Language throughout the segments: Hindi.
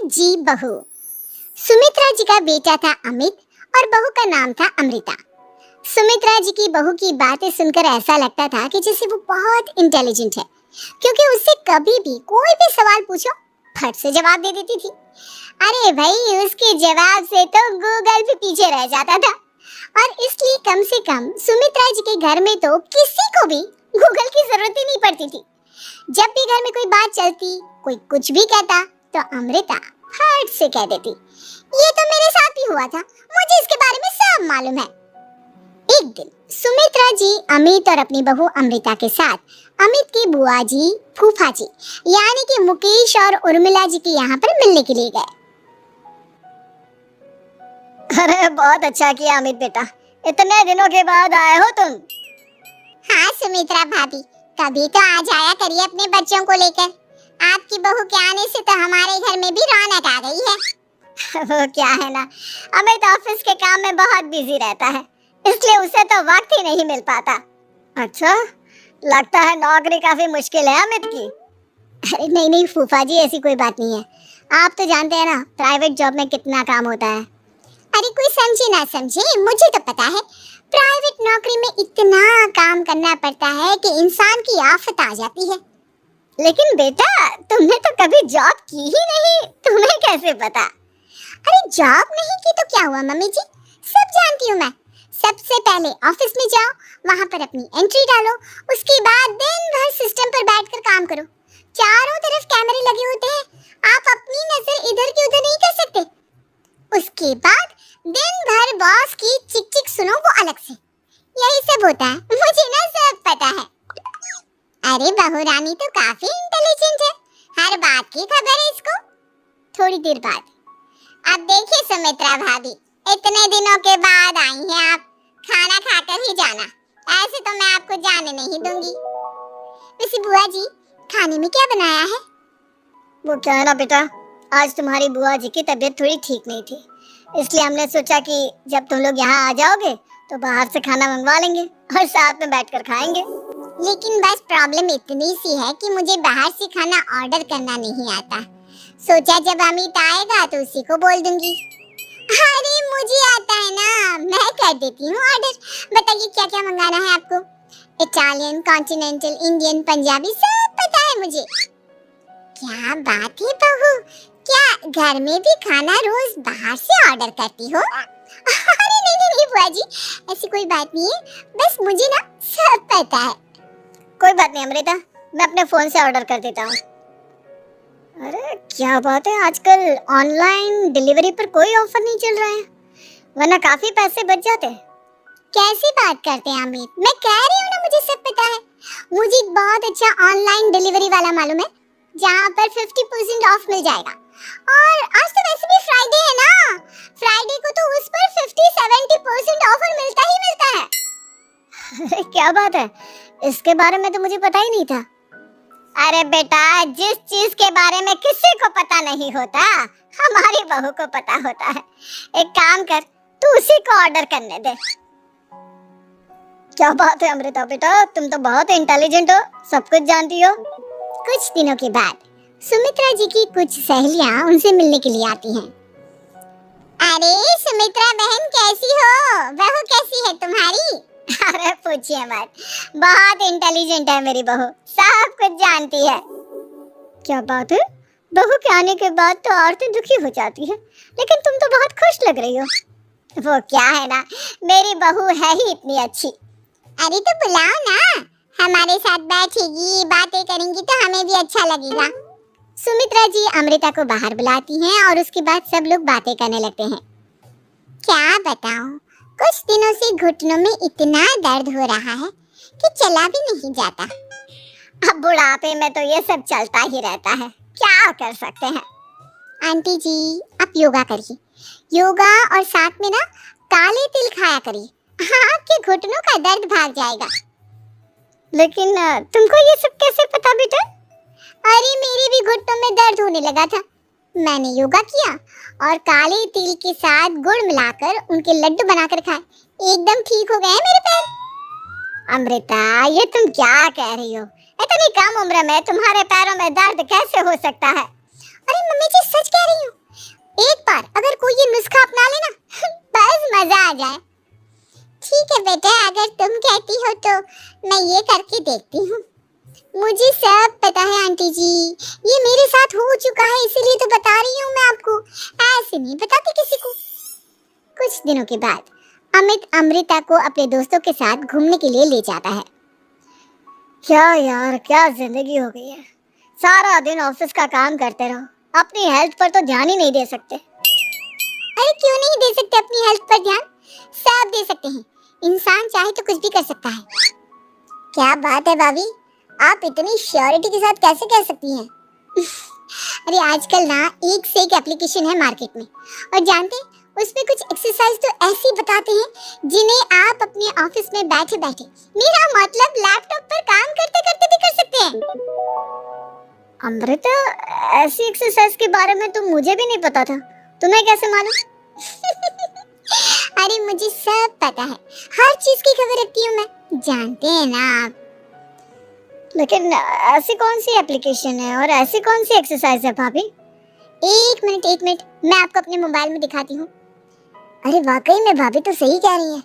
जी बहू। सुमित्रा जी का बेटा था अमित और बहू का नाम था अमृता। सुमित्रा जी की बहू की बातें सुनकर ऐसा लगता था कि जैसे वो बहुत इंटेलिजेंट है, क्योंकि उससे कभी भी कोई भी सवाल पूछो फट से जवाब दे देती थी। अरे भाई, उसके जवाब से तो गूगल भी पीछे रह जाता था। और इसलिए कम से कम सुमित्रा जी के घर में तो किसी को भी गूगल की जरूरत ही नहीं पड़ती थी। जब भी घर में कोई बात चलती, कोई कुछ भी कहता, तो अमृता फट से कह देती, ये तो मेरे साथ भी हुआ था, मुझे इसके बारे में सब मालूम है। एक दिन सुमित्रा जी अमित और अपनी बहू अमृता के साथ अमित की बुआ जी, फूफा जी यानी कि मुकेश और उर्मिला जी के यहाँ पर मिलने के लिए गए। अरे बहुत अच्छा किया अमित बेटा, इतने दिनों के बाद आए हो तुम। हाँ सुमित्रा भाभी, कभी तो आ जाया करिए अपने बच्चों को लेकर। आपकी बहू के आने से तो हमारे घर में भी रौनक आ गई है। वो क्या है ना, अमित ऑफिस के काम में बहुत बिजी रहता है, इसलिए उसे तो वक्त ही नहीं मिल पाता। अच्छा, लगता है नौकरी काफी मुश्किल है अमित की। अरे नहीं फूफा जी, ऐसी कोई बात नहीं है। आप तो जानते हैं ना प्राइवेट जॉब में कितना काम होता है। अरे कोई समझे ना समझे, मुझे तो पता है प्राइवेट नौकरी में इतना काम करना पड़ता है कि इंसान की आफत आ जाती है। लेकिन बेटा, तुमने तो कभी जॉब की ही नहीं, तुम्हें कैसे पता? अरे जॉब नहीं की तो क्या हुआ मम्मी जी, सब जानती हूँ मैं। सबसे पहले ऑफिस में जाओ, वहाँ पर अपनी एंट्री डालो, उसके बाद दिन भर सिस्टम पर बैठकर काम करो। चारों तरफ कैमरे लगे होते हैं, आप अपनी नजर इधर की उधर नहीं कर सकते। उसके बाद दिन भर बॉस की चिक चिक सुनो, वो अलग से। यही सब होता है, मुझे ना सब पता है। अरे बहू रानी तो काफी इंटेलिजेंट है, हर बात की खबर है इसको। थोड़ी देर बाद, अब देखिए सुमित्रा भाभी, इतने दिनों के बाद आई हैं आप, खाना खाकर ही जाना, ऐसे तो मैं आपको जाने नहीं दूंगी। वैसे बुआ जी, खाने में क्या बनाया है? वो क्या है ना बेटा, आज तुम्हारी बुआ जी की तबीयत थोड़ी ठीक नहीं थी, इसलिए हमने सोचा कि जब तुम लोग यहाँ आ जाओगे तो बाहर से खाना मंगवा लेंगे और साथ में बैठकर खाएंगे। लेकिन बस प्रॉब्लम इतनी सी है कि मुझे बाहर से खाना ऑर्डर करना नहीं आता। सोचा जब अमित आएगा तो उसी को बोल दूंगी। अरे मुझे आता है ना, मैं कर देती हूँ ऑर्डर। बताइए क्या क्या मंगाना है आपको? इटालियन, कॉन्टिनेंटल, इंडियन, पंजाबी, सब पता है मुझे। क्या बात है बहू, क्या घर में भी खाना रोज बाहर से ऑर्डर करती हो? अरे नहीं बुआ जी, ऐसी कोई बात नहीं है, बस मुझे ना सब पता है। कोई बात नहीं अमृता, मैं अपने फोन से ऑर्डर कर देता हूँ। अरे क्या बात है, आजकल ऑनलाइन डिलीवरी पर कोई ऑफर नहीं चल रहा है, वरना काफी पैसे बच जाते। कैसी बात करते हैं अमित, मैं कह रही हूँ ना मुझे सब पता है। मुझे एक बहुत अच्छा ऑनलाइन डिलीवरी वाला मालूम है, जहाँ पर 50% ऑफ मिल जाएगा। और आज तो वैसे भी फ्राइडे है ना, फ्राइडे को तो उस पर 50-70% ऑफर मिलता ही मिलता है। अरे क्या बात है, इसके बारे में तो मुझे पता ही नहीं था। अरे बेटा, जिस चीज के बारे में किसी को पता नहीं होता, हमारी बहू को पता होता है। एक काम कर, तू उसी को ऑर्डर करने दे। क्या बात है अमृता बेटा, तुम तो बहुत इंटेलिजेंट हो, सब कुछ जानती हो। कुछ दिनों के बाद सुमित्रा जी की कुछ सहेलियां उनसे मिलने के लिए आती हैं। अरे सुमित्रा बहन, कैसी हो? बहू कैसी है तुम्हारी? अरे पूछिए मत, बहुत इंटेलिजेंट है मेरी बहू, सब कुछ जानती है। क्या बात है, बहू के आने के बाद तो औरतें दुखी हो जाती है, लेकिन तुम तो बहुत खुश लग रही हो। वो क्या है ना, मेरी बहू है ही इतनी अच्छी। अरे तो बुलाओ ना, हमारे साथ बैठेगी, बातें करेंगी तो हमें भी अच्छा लगेगा। सुमित्रा जी अमृता को बाहर बुलाती हैं और उसके बाद सब लोग बातें करने लगते हैं। क्या बताऊं, कुछ दिनों से घुटनों में इतना दर्द हो रहा है कि चला भी नहीं जाता। अब बुढ़ापे में तो ये सब चलता ही रहता है, क्या कर सकते हैं। आंटी जी, आप योगा करिए, योगा और साथ में ना काले तिल खाया करिए, आपके घुटनों का दर्द भाग जाएगा। लेकिन तुमको ये सब कैसे पता बेटा? अरे मेरे भी घुटनों में दर्द होने लगा था, मैंने योगा किया और काले तिल के साथ गुड़ मिलाकर उनके लड्डू बनाकर खाए, एकदम ठीक हो गए मेरे पैर। अमृता, ये तुम क्या कह रही हो? इतनी कम उम्र में तुम्हारे पैरों में दर्द कैसे हो सकता है? अरे मम्मी जी सच कह रही हूँ, एक बार अगर कोई ये नुस्खा अपना लेना बस मजा आ जाए। ठीक है बेटा, अगर तुम कहती हो तो मैं ये करके देखती हूँ। मुझे सब पता है आंटी जी, ये मेरे साथ हो चुका है, इसीलिए तो बता रही हूँ मैं आपको, ऐसे नहीं बताती किसी को। कुछ दिनों के बाद अमित अमृता को अपने दोस्तों के साथ घूमने के लिए ले जाता है। क्या यार, क्या जिंदगी हो गई है। सारा दिन ऑफिस का काम करते रहो, अपनी हेल्थ पर तो ध्यान ही नहीं दे सकते। अरे क्यों नहीं दे सकते अपनी हेल्थ पर ध्यान? सब दे सकते हैं, इंसान चाहे तो कुछ भी कर सकता है। क्या बात है भाभी, आप इतनी श्योरिटी के साथ कैसे कह सकती हैं? अरे आजकल ना एक से एक एप्लीकेशन है मार्केट में, और जानते हैं उसमें कुछ एक्सरसाइज तो ऐसी बताते हैं जिन्हें आप अपने ऑफिस में बैठे बैठे, मेरा मतलब लैपटॉप पर काम करते करते भी कर सकते हैं। अमृता, ऐसी एक्सरसाइज के बारे में तो मुझे भी नहीं पता था, तुम्हें कैसे मालूम? अरे मुझे सब पता है, हर चीज की खबर रखती हूँ मैं, जानते हैं ना आप। लेकिन ऐसी कौन सी एप्लीकेशन है और ऐसी कौन सी एक्सरसाइज है भाभी? एक मिनट, मैं आपको अपने मोबाइल में दिखाती हूँ। अरे वाकई में भाभी तो सही कह रही हैं।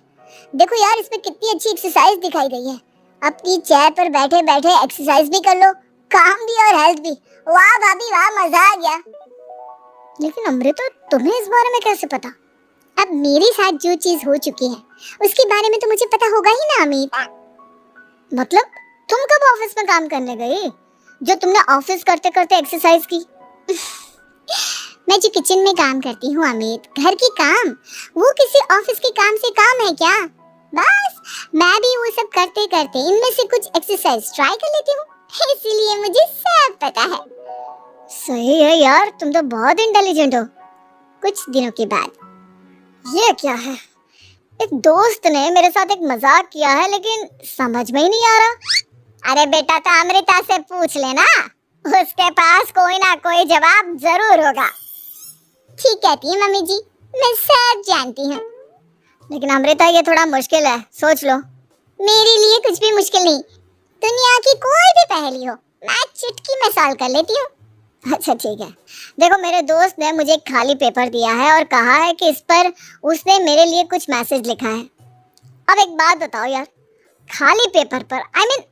देखो यार, इसमें कितनी अच्छी एक्सरसाइज दिखाई गई है। अपनी चेयर पर बैठे बैठे एक्सरसाइज भी कर लो, काम भी और हेल्थ भी। वाह भाभी वाह, मजा आ गया। लेकिन अमृता, तुम्हें इस बारे में कैसे पता? अब मेरे साथ जो चीज हो चुकी है उसके बारे में तो मुझे पता होगा ही ना अमित। मतलब तुम कब ऑफिस में काम करने गई जो तुमने ऑफिस करते करते एक्सरसाइज की? मैं जो किचन में काम करती हूँ अमित, घर के काम, वो किसी ऑफिस के काम से काम है क्या? बस मैं भी वो सब करते करते इनमें से कुछ एक्सरसाइज ट्राई कर लेती हूँ, इसीलिए मुझे सब पता है। सही है यार, तुम तो बहुत इंटेलिजेंट हो। कुछ दिनों के बाद, ये क्या है? एक दोस्त ने मेरे साथ एक मजाक किया है, लेकिन समझ में ही नहीं आ रहा। अरे बेटा, तो अमृता से पूछ लेना, उसके पास कोई ना कोई जवाब जरूर होगा। ठीक कहती है मम्मी जी, मैं सब जानती हूँ। लेकिन अमृता, ये थोड़ा मुश्किल है, सोच लो। मेरे लिए कुछ भी मुश्किल नहीं, दुनिया की कोई भी पहेली हो मैं चुटकी में सॉल्व कर लेती हूँ। अच्छा ठीक है, देखो मेरे दोस्त ने मुझे एक खाली पेपर दिया है और कहा है कि इस पर उसने मेरे लिए कुछ मैसेज लिखा है। अब एक बात बताओ यार, खाली पेपर पर, आई मीन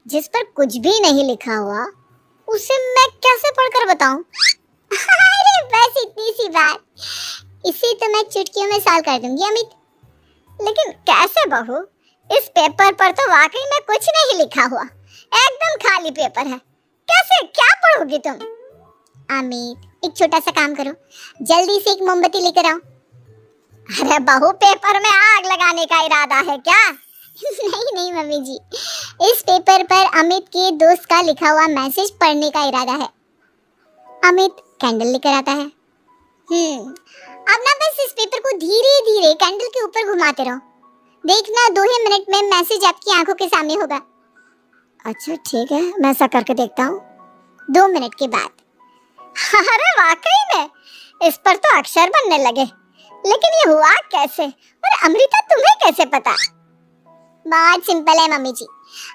जिस पर कुछ भी नहीं लिखा हुआ, उसे मैं कैसे पढ़कर बताऊं? अरे बस इतनी सी बात, इसे तो मैं चुटकियों में सॉल्व कर दूंगी अमित। लेकिन कैसे बहू? इस पेपर पर तो वाकई में कुछ नहीं लिखा हुआ, एकदम खाली पेपर है, कैसे, क्या पढ़ोगी तुम? अमित, एक छोटा सा काम करो, जल्दी से एक मोमबत्ती लेकर आओ। अरे बहू, पेपर में आग लगाने का इरादा है क्या? नहीं मम्मी जी, इस पेपर पर अमित के दोस्त का लिखा हुआ मैसेज पढ़ने का इरादा है। अमित कैंडल लेकर आता है। अब ना बस इस पेपर को धीरे धीरे कैंडल के ऊपर घुमाते रहो, देखना 2 ही मिनट में मैसेज आपकी आंखों के सामने होगा। अच्छा ठीक है, मैं ऐसा करके देखता हूँ। 2 मिनट के बाद, अरे वाकई में इस पर तो अक्षर बनने लगे, लेकिन ये हुआ कैसे? और अमृता, तुम्हें कैसे पता? बहुत सिंपल है मम्मी जी,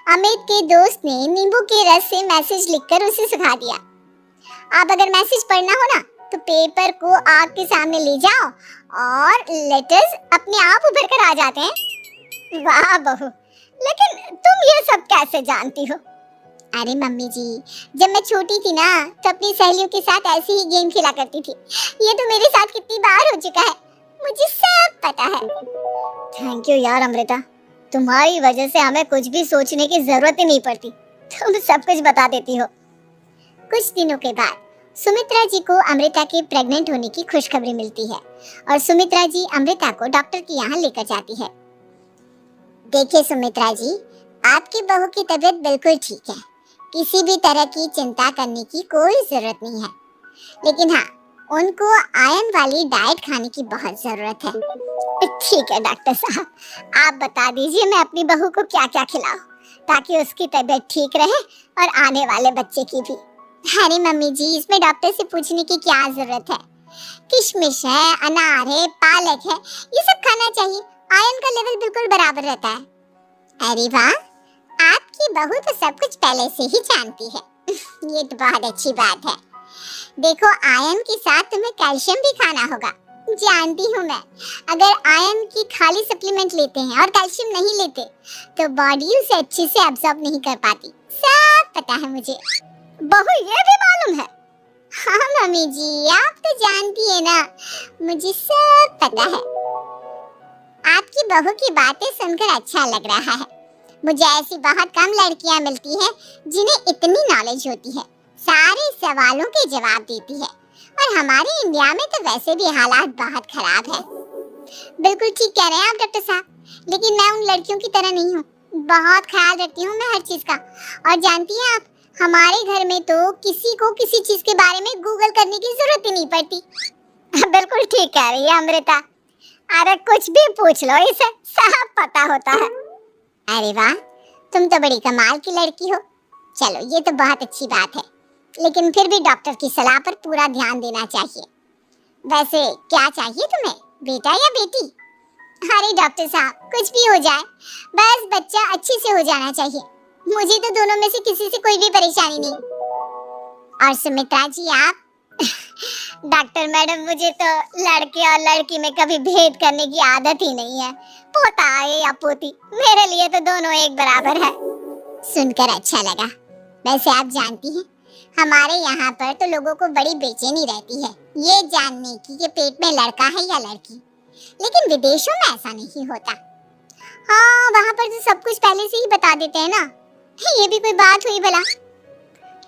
अमित के दोस्त ने नींबू के रस से मैसेज लिखकर उसे सिखा दिया। आप अगर मैसेज पढ़ना हो ना तो पेपर को आग के सामने ले जाओ और लेटर्स अपने आप उभर कर आ जाते हैं। वाह बहू, लेकिन तुम ये सब कैसे जानती हो? अरे मम्मी जी, जब मैं छोटी थी ना तो अपनी सहेलियों के साथ ऐसे ही गेम खेला करती थी। ये तो मेरे साथ कितनी बार हो चुका है, मुझे सब पता है। थैंक यू यार अमृता, तुम्हारी वजह से हमें कुछ भी सोचने की जरूरत ही नहीं पड़ती, तुम सब कुछ बता देती हो। कुछ दिनों के बाद सुमित्रा जी को अमृता के प्रेग्नेंट होने की खुशखबरी मिलती है और सुमित्रा जी अमृता को डॉक्टर के यहाँ लेकर जाती है। देखिए सुमित्रा जी, आपकी बहू की तबीयत बिल्कुल ठीक है, किसी भी तरह की चिंता करने की कोई जरूरत नहीं है, लेकिन हाँ, उनको आयरन वाली डाइट खाने की बहुत जरूरत है। ठीक है डॉक्टर साहब, आप बता दीजिए मैं अपनी बहू को क्या क्या खिलाऊं ताकि उसकी तबीयत ठीक रहे और आने वाले बच्चे की भी। अरे मम्मी जी, इसमें डॉक्टर से पूछने की क्या जरूरत है, किशमिश है, अनार है, पालक है, ये सब खाना चाहिए, आयरन का लेवल बिल्कुल बराबर रहता है। अरे वाह, आपकी बहू तो सब कुछ पहले से ही जानती है। ये तो बहुत अच्छी बात है। देखो आयरन के साथ तुम्हें कैल्शियम भी खाना होगा। जानती हूँ मैं, अगर आयरन की खाली सप्लीमेंट लेते हैं और कैल्शियम नहीं लेते तो बॉडी उसे अच्छे से एब्जॉर्ब नहीं कर पाती। सब पता है मुझे। बहू ये भी मालूम है? हाँ मम्मी जी, आप तो जानती है ना, मुझे सब पता है। आपकी बहू की बातें सुनकर अच्छा लग रहा है। मुझे ऐसी बहुत कम लड़कियां मिलती हैं जिन्हें इतनी नॉलेज होती है, सारे सवालों के जवाब देती है। और हमारे इंडिया में तो वैसे भी हालात बहुत खराब है। बिल्कुल ठीक कह रहे हैं आप डॉक्टर साहब, लेकिन मैं उन लड़कियों की तरह नहीं हूँ। बहुत ख्याल रखती हूँ मैं हर चीज का। और जानती हैं आप, हमारे घर में तो किसी को किसी चीज के बारे में गूगल करने की जरूरत ही नहीं पड़ती। बिल्कुल ठीक कह रही है अमृता। अरे कुछ भी पूछ लो, इसे सब पता होता है। अरे वाह, तुम तो बड़ी कमाल की लड़की हो। चलो ये तो बहुत अच्छी बात है, लेकिन फिर भी डॉक्टर की सलाह पर पूरा ध्यान देना चाहिए। वैसे क्या चाहिए तुम्हें, बेटा या बेटी? अरे डॉक्टर साहब, कुछ भी हो जाए, बस बच्चा अच्छे से हो जाना चाहिए। मुझे तो दोनों में से किसी से कोई भी परेशानी नहीं। और सुमित्रा जी आप? डॉक्टर मैडम, मुझे तो लड़के और लड़की में कभी भेद करने की आदत ही नहीं है। पोता आए या पोती, मेरे लिए तो दोनों एक बराबर है। सुनकर अच्छा लगा। वैसे आप जानती हैं, हमारे यहाँ पर तो लोगों को बड़ी बेचैनी रहती है ये जानने की कि पेट में लड़का है या लड़की। लेकिन विदेशों में ऐसा नहीं होता। हाँ, वहाँ पर तो सब कुछ पहले से ही बता देते हैं ना। ये भी कोई बात हुई भला?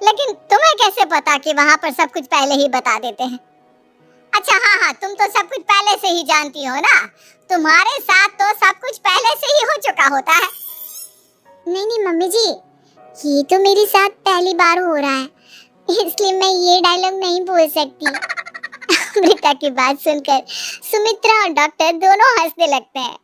लेकिन तुम्हें कैसे पता कि वहाँ पर सब कुछ पहले ही बता देते हैं? अच्छा हाँ, तुम तो सब कुछ पहले से ही जानती हो ना। तुम्हारे साथ तो सब कुछ पहले से ही हो चुका होता है। नहीं मम्मी जी, ये तो मेरे साथ पहली बार हो रहा है, इसलिए मैं ये डायलॉग नहीं बोल सकती। अमृता की बात सुनकर सुमित्रा और डॉक्टर दोनों हंसने लगते हैं।